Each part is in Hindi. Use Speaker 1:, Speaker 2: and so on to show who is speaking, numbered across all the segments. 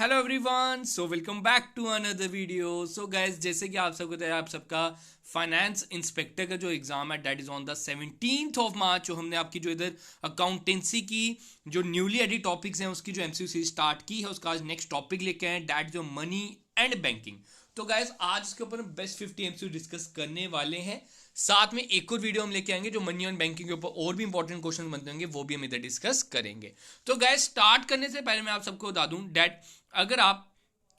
Speaker 1: Hello everyone, so welcome back to another video. So guys, जैसे कि आप सबको बताया, आप सबका फाइनेंस इंस्पेक्टर का जो एग्जाम है that is on the 17th of March. जो हमने आपकी जो इधर अकाउंटेंसी की जो न्यूली एडिट टॉपिक्स हैं उसकी जो एमसीक्यू सीरीज स्टार्ट की है, उसका आज नेक्स्ट टॉपिक लेके आए दैट जो मनी एंड बैंकिंग। तो गाइस, आज इसके ऊपर हम बेस्ट 50 एमसीक्यू डिस्कस करने वाले हैं। साथ में एक और वीडियो हम लेके आएंगे जो मनी और बैंकिंग के ऊपर और भी इंपॉर्टेंट क्वेश्चन बनते होंगे, वो भी हम इधर डिस्कस करेंगे। तो गाइस, स्टार्ट करने से पहले मैं आप सबको बता दूं दैट अगर आप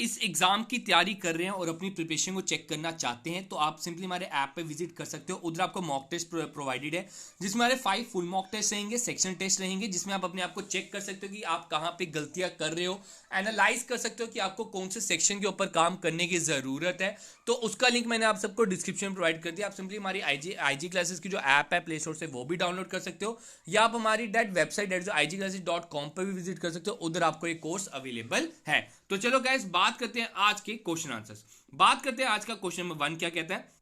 Speaker 1: इस एग्जाम की तैयारी कर रहे हैं और अपनी प्रिपरेशन को चेक करना चाहते हैं तो आप सिंपली हमारे ऐप पे विजिट कर सकते हो। उधर आपको मॉक टेस्ट प्रोवाइडेड है, जिसमें हमारे 5 फुल मॉक टेस्ट रहेंगे, सेक्शन टेस्ट रहेंगे, जिसमें आप अपने आप को चेक कर सकते हो कि आप कहां पे गलतियां कर रहे हो, एनालाइज कर सकते हो कि आपको कौन से सेक्शन के ऊपर काम करने की जरूरत है। तो उसका लिंक मैंने आप सबको डिस्क्रिप्शन में प्रोवाइड कर दिया। आप सिंपली हमारी आईजी क्लासेस की जो ऐप है प्ले स्टोर से वो भी डाउनलोड कर सकते हो, या आप हमारी वेबसाइट igclasses.com पर भी विजिट कर सकते हो। उधर आपको एक कोर्स अवेलेबल है। तो चलो गाइस, बात करते हैं आज के क्वेश्चन आंसर्स। बात करते हैं आज का क्वेश्चन नंबर 1 क्या कहता है।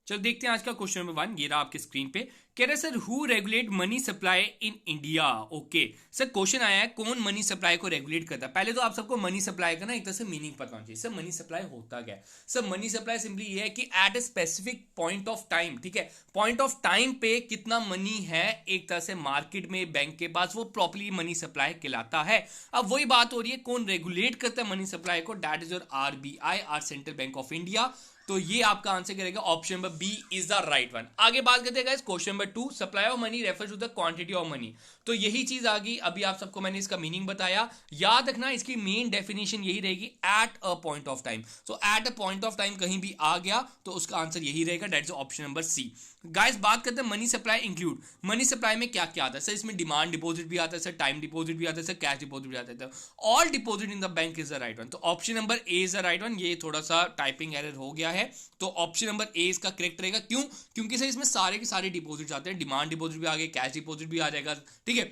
Speaker 1: चलो देखते हैं आज का क्वेश्चन नंबर 1। ये रहा आपके स्क्रीन पे। कह रहे sir, who regulate money supply in India. Okay sir, question आया है कौन मनी सप्लाई को रेगुलेट करता है। पहले तो आप सबको मनी सप्लाई का ना एक तरह से मीनिंग पता होना चाहिए। सर मनी सप्लाई होता क्या है। सर मनी सप्लाई सिंपली ये है कि at a specific point of time, ठीक है, पॉइंट ऑफ टाइम पे कितना मनी है एक तरह से मार्केट में बैंक के पास, वो प्रॉपर्ली मनी सप्लाई कहलाता है। अब वही बात हो रही है कौन रेगुलेट करता है मनी सप्लाई को, that is your RBI, or central bank of India. तो ये आपका आंसर करेगा option number B is the right one. आगे बात करते हैं guys question number 2। Supply of money refers to the quantity of money. तो यही चीज आ गई, अभी आप सबको मैंने इसका मीनिंग बताया। याद रखना इसकी मेन डेफिनेशन यही रहेगी, at a point of time. तो at a point of time कहीं भी आ गया तो उसका आंसर यही रहेगा, that is option number C. Guys, बात करते हैं money supply include. Money supply में क्या क्या आता है। सर इसमें डिमांड डिपॉजिट भी आता है, सर टाइम डिपॉजिट भी आता है, सर कैश डिपॉजिट भी आता है। All deposit in the bank is the right one. तो option number A is the right one. ये थोड़ा सा टाइपिंग एरर हो गया है, तो ऑप्शन नंबर ए इसका करेक्ट रहेगा। क्यों? क्योंकि सर इसमें सारे के सारे डिपॉजिट आते हैं, डिमांड डिपॉजिट भी आ गए, कैश डिपॉजिट भी आ जाएगा, ठीक है।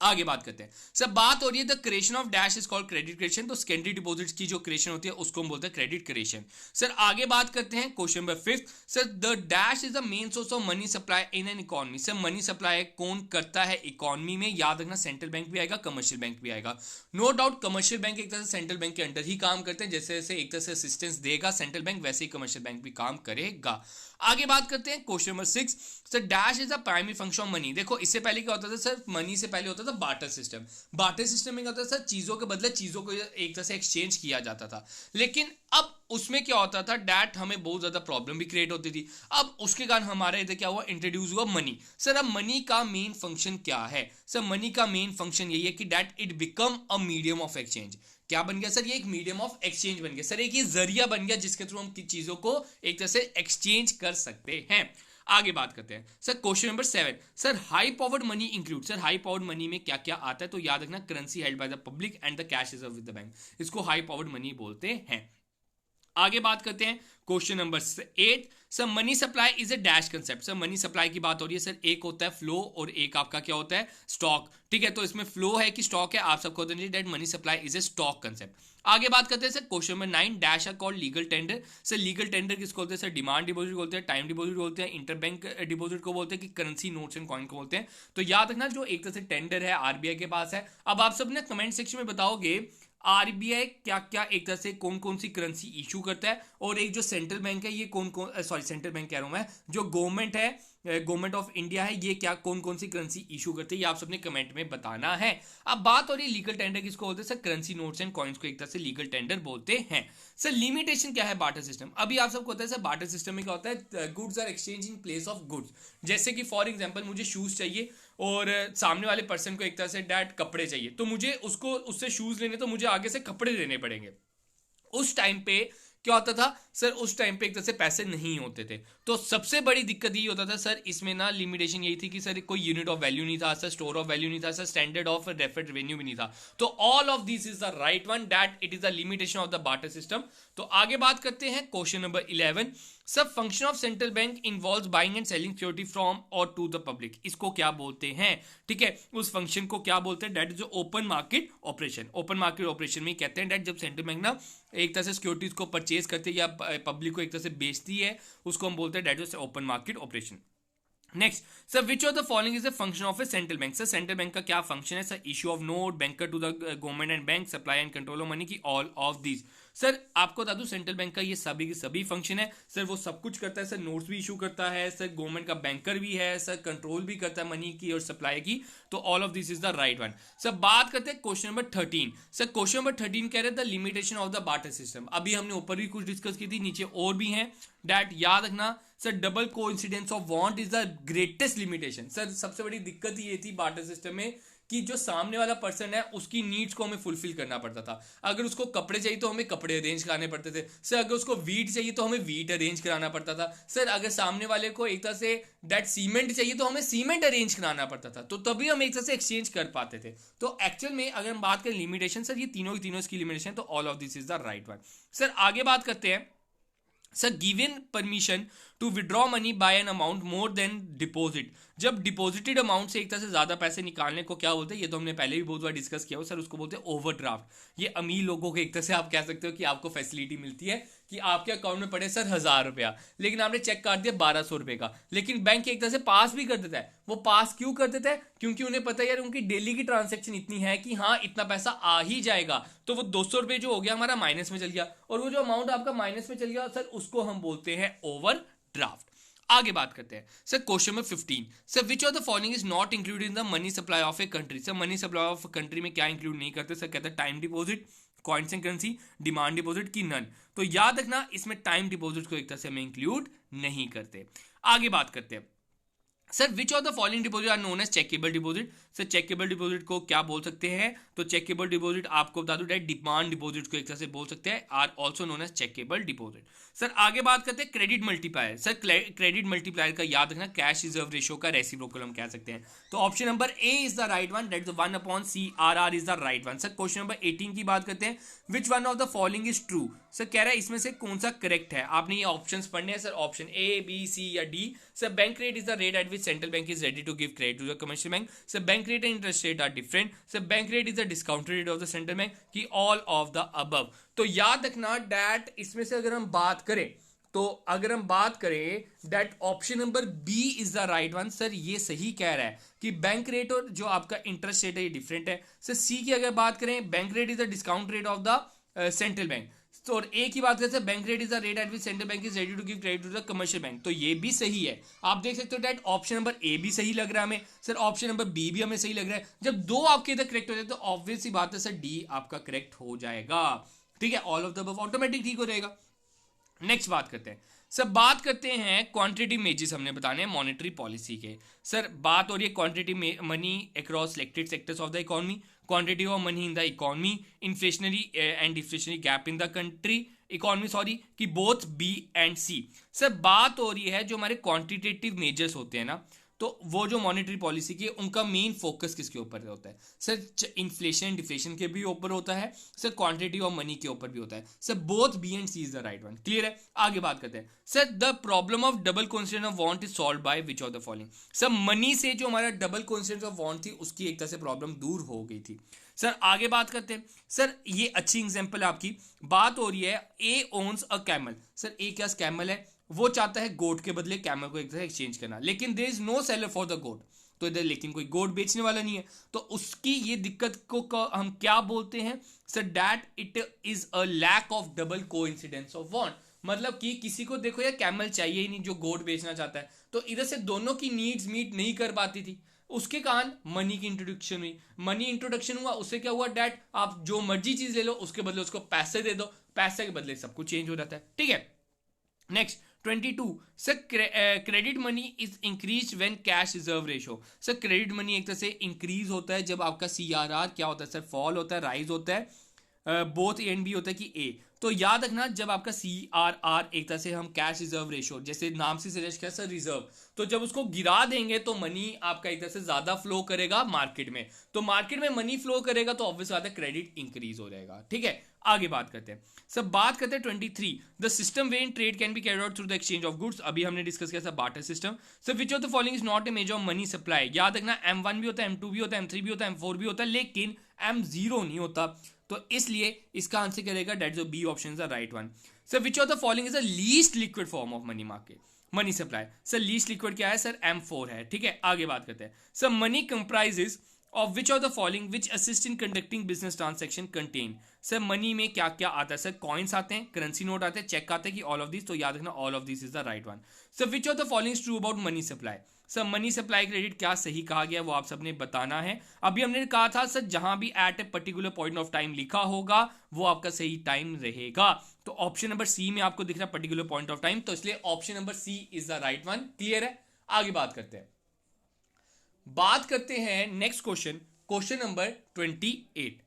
Speaker 1: आगे बात करते हैं। सर बात हो रही है the creation of dash is called credit creation. तो सेकेंडरी डिपॉजिट्स की जो क्रिएशन होती है उसको हम बोलते हैं क्रेडिट क्रिएशन। सर आगे बात करते हैं question number 5। Sir the dash is the main source of money supply in an economy. Sir money supply कौन करता है इकोनॉमी में। याद रखना सेंट्रल बैंक भी आएगा, कमर्शियल बैंक भी आएगा। नो डाउट कमर्शियल बैंक एक तरह से सेंट्रल बैंक के अंडर ही काम करते हैं। जैसे जैसे एक तरह से असिस्टेंस देगा सेंट्रल बैंक, वैसे ही कमर्शियल बैंक भी काम करेगा। आगे बात करते हैं question number 6। Sir dash is the primary function of money. देखो इससे पहले क्या होता था सर, मनी से पहले होता था बार्टर सिस्टम। बार्टर सिस्टम में क्या होता था सर, चीजों के बदले चीजों को एक तरह से एक्सचेंज किया जाता था। लेकिन अब उसमें क्या होता था, डैट हमें बहुत ज्यादा प्रॉब्लम भी क्रिएट होती थी। अब उसके कारण हमारे इधर क्या हुआ, इंट्रोड्यूस हुआ मनी। सर अब मनी का मेन फंक्शन क्या है। सर मनी का मेन फंक्शन यही है कि that it become a medium of exchange. क्या बन गया सर, ये एक मीडियम ऑफ एक्सचेंज बन गया। सर एक ये जरिया बन गया जिसके थ्रू हम चीजों को एक तरह से एक्सचेंज कर सकते हैं। आगे बात करते हैं sir question number 7। Sir high powered money include. Sir high powered money में क्या क्या आता है। तो याद रखना currency held by the public and the cash reserve with the bank, इसको हाई पावर्ड मनी बोलते हैं। आगे बात करते हैं question number 8। Sir money supply is A dash concept. Sir money supply की बात हो रही है। सर एक होता है फ्लो और एक आपका क्या होता है, स्टॉक, ठीक है। तो इसमें फ्लो है कि स्टॉक है, आप सबको होता है that money supply is a stock concept. आगे बात करते हैं sir question number 9। Dash are called legal tender. Sir legal tender किसको बोलते हैं। सर डिमांड डिपॉजिट बोलते हैं, टाइम डिपॉजिट बोलते हैं, इंटरबैंक डिपॉजिट को बोलते हैं, कि करेंसी नोट्स एंड कॉइन को बोलते हैं। तो याद रखना जो एक तरह से टेंडर है आरबीआई के पास है। अब आप सब ने कमेंट सेक्शन में बताओगे आरबीआई क्या क्या एक तरह से कौन कौन सी करेंसी इशू करता है, और एक जो सेंट्रल बैंक है ये कौन कौन, सॉरी सेंट्रल बैंक कह रहा हूं मैं, जो गवर्नमेंट है, गवर्नमेंट ऑफ इंडिया है, ये क्या कौन कौन सी करेंसी इशू करते हैं, ये आप सबने कमेंट में बताना है। अब बात हो रही है लीगल टेंडर किसको बोलते हैं। Sir currency notes and coins को एक तरह से लीगल टेंडर बोलते हैं। सर लिमिटेशन क्या है बार्टर सिस्टम। अभी आप सबको होता है सर बार्टर सिस्टम में क्या होता है, goods are exchange in place of goods. जैसे कि फॉर एग्जांपल मुझे शूज चाहिए और सामने वाले पर्सन को एक तरह से डैट कपड़े चाहिए, तो मुझे उसको उससे शूज लेने तो मुझे आगे से कपड़े देने पड़ेंगे। उस टाइम पे क्या होता था सर, उस टाइम पे एक तरह से पैसे नहीं होते थे। तो सबसे बड़ी दिक्कत ये होता था सर, इसमें ना लिमिटेशन यही थी कि सर कोई यूनिट ऑफ वैल्यू नहीं था, सर स्टोर ऑफ वैल्यू नहीं था, sir standard of deferred revenue भी नहीं था। तो all of this is the right one, that it is the limitation of the barter system. तो आगे बात करते हैं क्वेश्चन नंबर 11। सब function of central bank involve buying and selling security from और टू द पब्लिक, इसको क्या बोलते हैं, ठीक है। उस फंक्शन को क्या बोलते हैं, that is open market operation. Open market operation में कहते हैं दैट जब सेंट्रल बैंक ना एक तरह से सिक्योरिटीज को परचेज करती है या पब्लिक को एक तरह से बेचती है, उसको हम बोलते हैं that is open market operation. Next sir, which of the following is the function of a central bank? Sir central bank का क्या फंक्शन है? Sir issue of note, banker to the government and bank, supply and control of money की ऑल ऑफ दीज। सर आपको बता दूं सेंट्रल बैंक का ये सभी के सभी फंक्शन है सर, वो सब कुछ करता है सर, नोट्स भी इशू करता है सर, गवर्नमेंट का बैंकर भी है सर, कंट्रोल भी करता है मनी की और सप्लाई की, तो all of this is the right one. Sir बात करते हैं question number 13। Sir question number 13 कह रहे हैं the limitation of the barter system. अभी हमने ऊपर भी कुछ डिस्कस की थी, नीचे और भी हैं, डैट याद रखना sir, double coincidence of want is the greatest limitation. Sir सबसे बड़ी दिक्कत ये थी बार्टर सिस्टम में कि जो सामने वाला पर्सन है उसकी नीड्स को हमें फुलफिल करना पड़ता था। अगर उसको कपड़े चाहिए तो हमें कपड़े अरेंज कराने पड़ते थे सर, अगर उसको वीट चाहिए तो हमें वीट अरेंज कराना पड़ता था सर, अगर सामने वाले को एक तरह से दैट सीमेंट चाहिए तो हमें सीमेंट अरेंज कराना पड़ता था, तो तभी हम एक तरह से एक्सचेंज कर पाते थे। तो एक्चुअल में अगर हम बात करें लिमिटेशन, सर ये तीनों की तीनों इसकी लिमिटेशन, तो all of this is the right one. Sir आगे बात करते हैं sir, given permission to withdraw money by an amount more than deposit. जब डिपॉजिटेड अमाउंट से एक तरह से ज्यादा पैसे निकालने को क्या बोलते हैं, ये तो हमने पहले भी बहुत बार डिस्कस किया हो सर, उसको बोलते हैं ओवरड्राफ्ट। ये अमीर लोगों को एक तरह से आप कह सकते हो कि आपको फैसिलिटी मिलती है कि आपके अकाउंट में पड़े सर 1000 रुपया, लेकिन आपने चेक काट दिया 1200 रुपए का, लेकिन बैंक एक तरह से पास भी कर देता है। वो पास क्यों कर देता है? क्योंकि उन्हें पता है यार उनकी डेली की ट्रांजेक्शन इतनी है कि हाँ इतना पैसा आ ही जाएगा, तो वो 200 रुपए जो हो गया हमारा माइनस में चल गया, और वो जो अमाउंट आपका माइनस में चल गया सर, उसको हम बोलते हैं ओवरड्राफ्ट। आगे बात करते हैं sir question number 15। Sir which of the following is not included in the money supply of a country? Sir money supply of country में क्या इंक्लूड नहीं करते? सर कहते हैं time deposit, coins and currency, demand deposit की नन। तो याद रखना इसमें टाइम डिपॉजिट को एक तरह से हमें इंक्लूड नहीं करते। आगे बात करते हैं sir, which of the following deposit are known as checkable deposit? Sir checkable deposit को क्या बोल सकते हैं? तो चेकेबल डिपॉजिट आपको बता दूं डिमांड डिपॉजिट को एक तरह से बोल सकते हैं, are also known as checkable deposit. Sir आगे बात करते हैं credit multiplier. Sir credit multiplier का याद रखना कैश रिजर्व रेशियो का रेसिप्रोकल हम कह सकते हैं, तो option number A is the right one, that is 1/CRR is the right one. Sir question number 18 की बात करते हैं, which one of the following is true? Sir कह रहा है इसमें से कौन सा करेक्ट है, आपने ये ऑप्शंस पढ़ने हैं सर, ऑप्शन ए, बी, सी या D. Sir bank rate is the rate at which central bank is ready to give credit to the commercial bank. So bank rate and interest rate are different. So bank rate is the discount rate of the central bank की all of the above. तो याद रखना that इसमें से अगर हम बात करें तो अगर हम बात करें that option number B is the right one. Sir ये सही कह रहा है कि बैंक रेट और जो आपका इंटरेस्ट रेट है ये डिफरेंट है। सर सी की अगर बात करें bank rate is the discount rate of the central bank, तो ए की बात करते हैं bank rate is the rate at which central bank is ready to give credit to the commercial bank, तो ये भी सही है। आप देख सकते हो डैट ऑप्शन नंबर ए भी सही लग रहा है हमें सर, ऑप्शन नंबर बी भी हमें सही लग रहा है। जब दो आपके इधर करेक्ट हो जाए तो ऑब्वियस सी बात है सर डी आपका करेक्ट हो जाएगा, ठीक है, all of the above automatic ठीक हो जाएगा। नेक्स्ट बात करते हैं सर, बात करते हैं क्वांटिटी मेजर्स हमने बताने हैं मॉनेटरी पॉलिसी के। सर बात हो रही है quantity money across selected sectors of the economy, quantity of money in the economy, inflationary and deflationary gap in the country economy, sorry कि both B and C. Sir बात हो रही है जो हमारे क्वांटिटेटिव मेजर्स होते हैं ना, तो वो जो मॉनेटरी पॉलिसी की उनका मेन फोकस किसके ऊपर होता है? सर इन्फ्लेशन डिफ्लेशन के भी ऊपर होता है सर, क्वांटिटी ऑफ मनी के ऊपर भी होता है sir, both B and C is the right one. Clear है? आगे बात करते हैं sir, the problem of double constant of want is solve by which of the following? Sir money से जो हमारा डबल कॉन्स्टेंट ऑफ वांट थी उसकी एक तरह से प्रॉब्लम दूर हो गई थी। सर आगे बात करते हैं सर, ये अच्छी एग्जांपल है आपकी, बात हो रही है ए ओन्स अ कैमल। सर ए क्या कैमल है, वो चाहता है गोट के बदले कैमल को एक तरह एक्सचेंज करना, लेकिन there is no seller for the goat, तो इधर लेकिन कोई गोट बेचने वाला नहीं है, तो उसकी ये दिक्कत को हम क्या बोलते हैं sir, that it is a lack of double coincidence of want. मतलब कि किसी को देखो यार कैमल चाहिए ही नहीं जो गोट बेचना चाहता है, तो इधर से दोनों की नीड्स मीट नहीं कर पाती थी, उसके कारण मनी की इंट्रोडक्शन हुई। मनी इंट्रोडक्शन हुआ उससे क्या हुआ, डैट आप जो मर्जी चीज ले लो उसके बदले उसको पैसे दे दो, पैसे के बदले सब कुछ चेंज हो जाता है, ठीक है। Next 22 sir, credit money is increase when cash reserve ratio. Sir credit money एक तरह से इंक्रीज होता है जब आपका CRR क्या होता है सर, फॉल होता है, राइज होता है, बोथ ए एंड बी होता है कि ए। तो याद रखना जब आपका CRR एक तरह से हम कैश रिजर्व रेशियो जैसे नाम से सजेस्ट किया सर रिजर्व, तो जब उसको गिरा देंगे तो मनी आपका एक तरह से ज्यादा फ्लो करेगा मार्केट में, तो मार्केट में मनी फ्लो करेगा तो ऑब्वियस बात है क्रेडिट इंक्रीज हो जाएगा, ठीक है। आगे बात करते हैं सर, बात करते हैं 23 the system way in trade can be carried out through the exchange of goods. अभी हमने डिस्कस किया sir barter system. Sir which of the following is not A measure of money supply. याद रखना M1 भी होता है, M2 भी होता है, M3 भी होता है, M4 भी होता है, लेकिन M0 नहीं होता, तो इसलिए इसका आंसर करेगा that is B option is the right one. Sir which of the following is the least liquid form of money market. Money supply. Sir least liquid क्या है सर, M4 है। ठीक है, आगे बात करते हैं। Sir money comprises of which of the following which assist in conducting business transaction contain. Sir money में क्या क्या आता है सर, कॉइन्स आते हैं, करेंसी नोट आते हैं, चेक आते हैं कि ऑल ऑफ दिस, तो याद रखना all of this is the right one. Sir which of the following true about money supply. Sir money supply credit क्या सही कहा गया वो आप सबने बताना है। अभी हमने कहा था सर जहां भी at a particular point of time लिखा होगा वो आपका सही टाइम रहेगा। तो ऑप्शन नंबर सी में आपको दिख रहा है पर्टिकुलर पॉइंट ऑफ टाइम, तो इसलिए option number C is the right one. Clear है, आगे बात करते हैं। बात करते हैं next question, question number 28।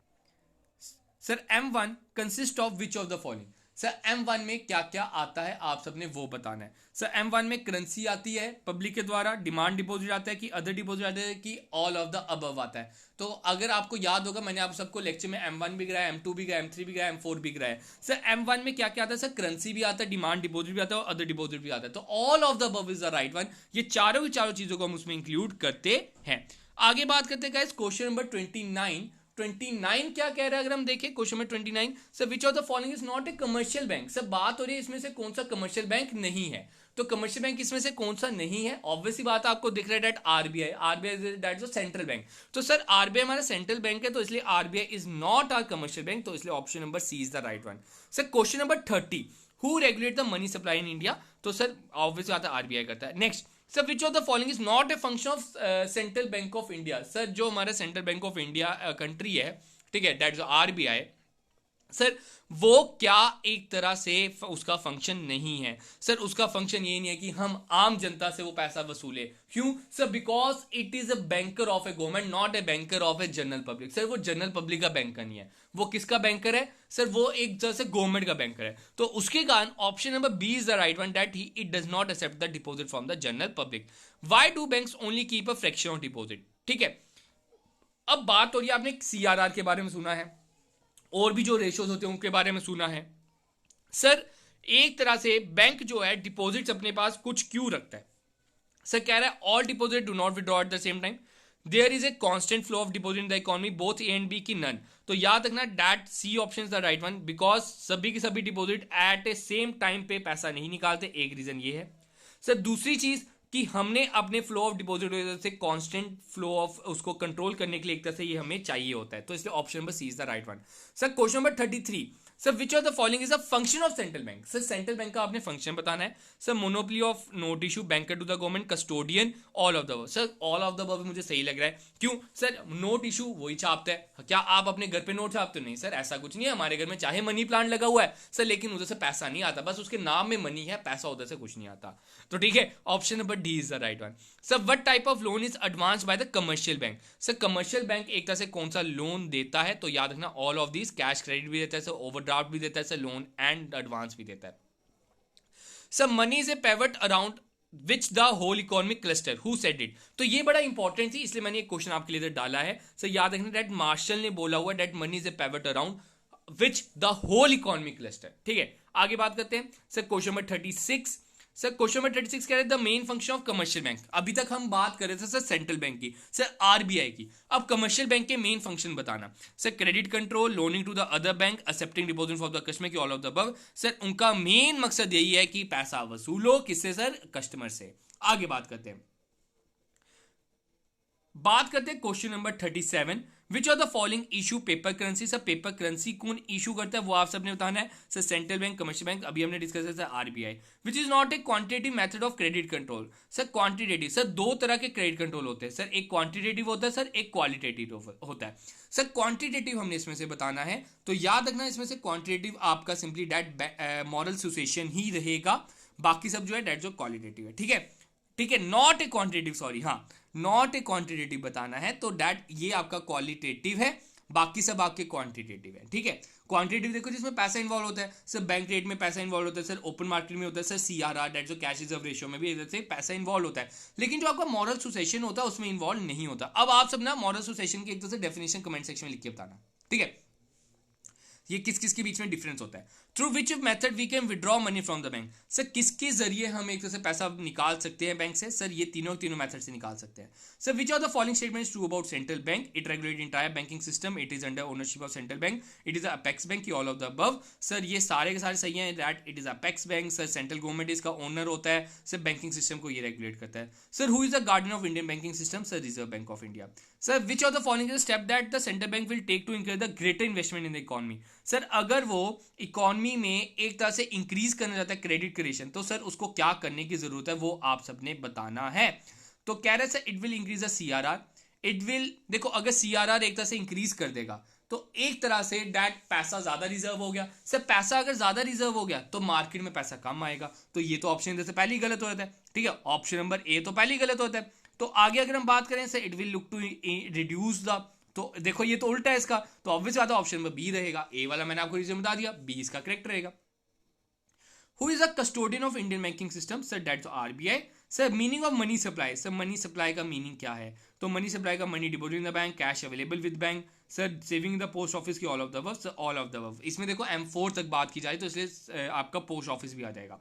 Speaker 1: Sir M1 consist of which of the following. Sir M1 में क्या क्या आता है आप सबने वो बताना है। सर M1 में करेंसी आती है पब्लिक के द्वारा, डिमांड डिपॉजिट आता है कि अदर डिपॉजिट आता है कि ऑल ऑफ द अबव आता है। तो अगर आपको याद होगा मैंने आप सबको लेक्चर में M1 भी गिराया, M2 भी गिराया, M3 भी गिराया, M4 भी गिराया। सर M1 में क्या क्या आता है सर, करेंसी भी आता है, डिमांड डिपॉजिट भी आता है और अदर डिपॉजिट भी आता है। तो all of the above is the right one. ये चारों की चारों चीजों को हम उसमें इंक्लूड करते हैं। आगे बात करते हैं गाइस क्वेश्चन नंबर 29 क्या कह रहा है अगर हम देखें question number 29। Sir which of the following is not A commercial bank. Sir बात हो रही है इसमें से कौन सा कमर्शियल बैंक नहीं है। तो कमर्शियल बैंक इसमें से कौन सा नहीं है, ऑब्वियसली बात आपको दिख रहा है that RBI that is central bank. तो सर आरबीआई हमारा सेंट्रल बैंक है, तो इसलिए RBI is not are commercial bank, तो इसलिए option number C is the right one. Sir question number 30, who regulate the money supply in India. तो सर ऑब्वियसली बात है आरबीआई करता है। Next sir which of the following is not a function of central bank of India. Sir जो हमारा central bank of India country है, ठीक है, दैट इज आरबीआई, सर वो क्या एक तरह से उसका फंक्शन नहीं है। सर उसका फंक्शन ये नहीं है कि हम आम जनता से वो पैसा वसूले। क्यों sir, because it is a banker of A government, not a banker of a general public. Sir वो जनरल पब्लिक का बैंकर नहीं है, वो किसका बैंकर है सर, वो एक तरह से गवर्नमेंट का बैंकर है। तो उसके कारण option number B is the right one, that he it does not accept the deposit from the general public. Why do banks only keep a fraction of deposit. ठीक है, अब बात हो रही है, आपने सीआरआर के बारे में सुना है और भी जो रेशियोज होते हैं उनके बारे में सुना है। सर एक तरह से बैंक जो है डिपॉजिट्स अपने पास कुछ क्यों रखता है। सर कह रहा है all deposit do not withdraw at the same time, there is a constant flow of deposit in the economy both A and B की नन। तो याद रखना that C option is the right one, because सभी की सभी deposit at a same time पे पैसा नहीं निकालते, एक रीजन ये है। सर दूसरी चीज कि हमने अपने फ्लो ऑफ डिपॉजिट से कांस्टेंट फ्लो ऑफ उसको कंट्रोल करने के लिए एक तरह से ये हमें चाहिए होता है, तो इसलिए option number C is the right one. Sir question number 33, sir which of the following is a function of central bank. Sir central bank का आपने फंक्शन बताना है। Sir monopoly of note issue, banker to the government, custodian, all of the above. Sir all of the above मुझे सही लग रहा है। क्यों सर, नोट इशू वही छापता है, क्या आप अपने घर पे नोट छापते हो? नहीं सर ऐसा कुछ नहीं है, हमारे घर में चाहे मनी प्लांट लगा हुआ है सर, लेकिन उधर से पैसा नहीं आता, बस उसके नाम में मनी है, पैसा उधर से कुछ नहीं आता। तो ठीक है, option number D is the right one. Sir what type of loan is advance by the commercial bank. Sir commercial bank एक तरह से कौन सा लोन देता है, तो याद रखना all of this, cash credit भी देता है सर, ओवरड्राफ्ट भी देता है सर, लोन एंड एडवांस भी देता है। Sir money is a pivot around which the whole economic cluster, who said it. तो ये बड़ा इंपॉर्टेंट थी, इसलिए मैंने एक क्वेश्चन आपके लिए डाला है। सर याद रखना दैट मार्शल ने बोला हुआ that money is a pivot around which the whole economic cluster. ठीक है, आगे बात करते हैं। Sir question number 36, sir question number 36 कह रहे हैं the main function of commercial bank. अभी तक हम बात कर रहे थे सर सेंट्रल बैंक की, सर आरबीआई की, अब कमर्शियल बैंक के मेन फंक्शन बताना। Sir credit control, loaning to the other bank, accepting deposit from the customer की, all of the above. Sir उनका मेन मकसद यही है कि पैसा वसूलो किससे सर, कस्टमर से। आगे बात करते हैं, question number 37, which of the following issue paper currency. Sir paper currency कौन इशू करता है वो आप सबने बताना है। Sir central bank, commercial bank, अभी हमने डिस्कस किया sir RBI. Which is not A quantitative method of credit control. Sir quantitative, sir दो तरह के क्रेडिट कंट्रोल होते हैं सर, एक क्वांटिटेटिव होता है सर, एक क्वालिटेटिव होता है। सर क्वांटिटेटिव हमने इसमें से बताना है, तो याद रखना इसमें से क्वांटिटेटिव आपका सिंपली डेट मॉरल एसोसिएशन ही रहेगा, बाकी सब जो है डेट जो क्वालिटेटिव है। ठीक है, ठीक है, नॉट ए क्वांटिटेटिव, सॉरी, हाँ नॉट ए क्वांटिटेटिव बताना है, तो डेट ये आपका क्वालिटेटिव है, बाकी सब आपके क्वांटिटेटिव है। ठीक है, क्वांटिटेटिव देखो जिसमें पैसा इन्वॉल्व होता है सर, बैंक रेट में पैसा इन्वॉल्व होता है सर, ओपन मार्केट में होता है सर, सीआरआर डेट जो कैश रिजर्व रेशियो में भी इधर से पैसा इन्वॉल्व होता है, लेकिन जो आपका मॉरल एसोसिएशन होता है उसमें इन्वॉल्व नहीं होता। अब आप सब ना मॉरल एसोसिएशन की एक तरह से डेफिनेशन कमेंट सेक्शन में लिख के बताना। ठीक है ये किस किस के बीच में डिफरेंस होता है। Through which method we can withdraw money from the bank, sir किसके जरिए हम एक तरह से पैसा निकाल सकते हैं बैंक से, सर ये तीनों मेथड से निकाल सकते हैं। Sir which of the following statement is true about central bank, it regulate entire banking system, it is under ownership of central bank, it is apex bank, all of the above. Sir ये सारे के सारे सही हैं, that it is apex bank, sir central government इसका ओनर होता है, सर बैंकिंग सिस्टम को ये रेगुलेट करता है। Sir who is the guardian of Indian banking system, sir reserve bank of India. Sir which of the following is step that the central bank will take to increase the greater investment in the economy, sir अगर वो इकोनॉमी में एक तरह से इंक्रीज करना चाहता है क्रेडिट क्रिएशन, तो सर उसको क्या करने की जरूरत है वो आप सबने बताना है। तो कह रहे sir it will increase the CRR, it will, देखो अगर सीआरआर एक तरह से इंक्रीज कर देगा तो एक तरह से डैट पैसा ज्यादा रिजर्व हो गया, सर पैसा अगर ज्यादा रिजर्व हो गया तो मार्केट में पैसा कम आएगा, तो ये तो ऑप्शन जैसे पहले ही गलत हो जाता है, ठीक है, ऑप्शन नंबर ए तो पहले ही गलत होता है। तो आगे अगर हम बात करें sir it will look to reduce the, तो देखो ये तो उल्टा है इसका, तो ऑब्वियस बात है ऑप्शन नंबर बी रहेगा, ए वाला मैंने आपको रीजन बता दिया, बी इसका करेक्ट रहेगा। Who is the custodian of Indian banking system? Sir that's RBI. Sir meaning of money supply, sir money supply का मीनिंग क्या है, तो मनी सप्लाई का money deposit in the bank, cash available with bank, sir saving in the post office की all of the above, sir all of the above. इसमें देखो M4 तक बात की जाए तो इसलिए आपका पोस्ट ऑफिस भी आ जाएगा।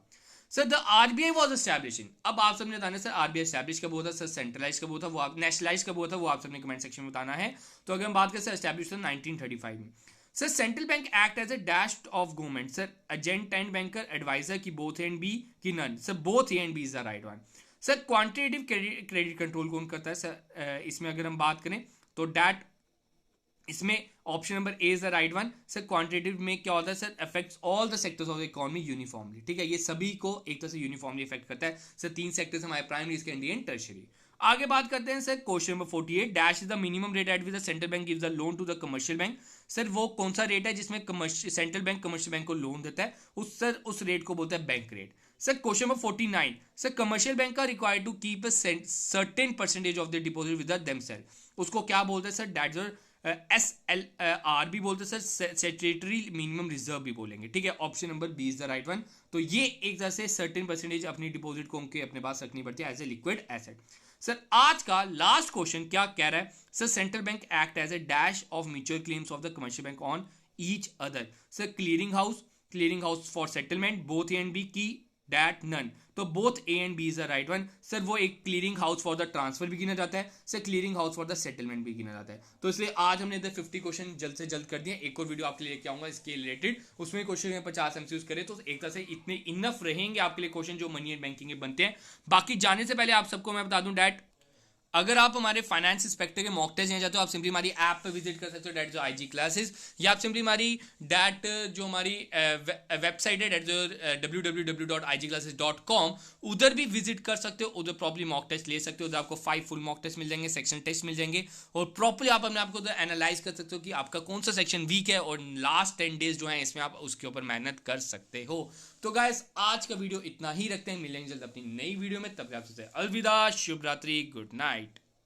Speaker 1: Sir the RBI was establishing, अब आप सबने बताना सर आरबीआई एस्टैब्लिश कब हुआ था, सर सेंट्रलाइज कब हुआ था, वो आप नेशनलाइज कब हुआ था वो आप सबने कमेंट सेक्शन में बताना है। तो अगर हम बात करें सर एस्टैब्लिश 1935 में। Sir central bank act as a dash of government, sir agent and banker adviser की बोथ ए एंड बी की none, sir both A and B is the right one. Sir quantitative credit control कौन करता है, सर इसमें अगर हम बात करें तो डैट, इसमें option number A is the right one. Sir quantitative में क्या होता है, sir affects all the sectors of the economy uniformly, ठीक है, ये सभी को एक तरह से यूनिफॉर्मली इफेक्ट करता है। सर 3 सेक्टर्स हमारे प्राइमरी, सेकेंडरी एंड टर्शियरी। आगे बात करते हैं sir question number 48, dash is the minimum rate at which the central bank gives the loan to the commercial bank, sir वो कौन सा रेट है जिसमें सेंट्रल बैंक कमर्शियल बैंक को लोन देता है, उस रेट को बोलता है bank rate. Sir question number 49, sir commercial bank का required to keep a certain percentage of the deposit with them self, उसको क्या बोलते हैं सर, दैट्स SLR भी बोलते हैं सर, स्टैट्यूटरी मिनिमम रिजर्व भी बोलेंगे, ठीक है, option number B is the right one. तो ये एक तरह से सर्टेन परसेंटेज अपनी डिपॉजिट को उनके अपने पास रखनी पड़ती है as a liquid asset. Sir आज का लास्ट क्वेश्चन क्या कह रहा है, sir central bank act as a dash of mutual claims of the commercial bank on each other, sir clearing house for settlement both A and B की डैट नन, तो both A and B is the right one. Sir वो एक clearing house for the transfer भी गिना जाता है, sir clearing house for the settlement भी गिना जाता है। तो इसलिए आज हमने इधर 50 क्वेश्चन जल्द से जल्द कर दिए, एक और वीडियो आपके लिए लेके आऊंगा इसके रिलेटेड, उसमें क्वेश्चन 50 MCQs करें तो एक तरह से इतने इनफ रहेंगे आपके लिए क्वेश्चन जो मनी एंड बैंकिंग के बनते हैं। बाकी जाने से पहले आप सबको मैं बता दूं डैट, अगर आप हमारे फाइनेंस इंस्पेक्टर के मॉक टेस्ट लेना चाहते हो आप सिंपली हमारी ऐप पे विजिट कर सकते हो, डैट जो IG क्लासेस, या आप सिंपली हमारी डैट जो हमारी वेबसाइट है डैट जो www.igclasses.com, उधर भी विजिट कर सकते हो, उधर प्रॉपर्ली मॉक टेस्ट ले सकते हो, उधर आपको 5 फुल मॉक टेस्ट मिल जाएंगे, सेक्शन टेस्ट मिल जाएंगे, और प्रॉपर्ली आप अपने आपको उधर एनालाइज कर सकते हो कि आपका कौन सा सेक्शन वीक है, और लास्ट 10 डेज जो है इसमें आप उसके ऊपर मेहनत कर सकते हो। तो गाइस आज का वीडियो इतना ही रखते हैं, मिलेंगे जल्द अपनी नई वीडियो में, तब तक आपसे अलविदा, शुभ रात्रि, गुड नाइट।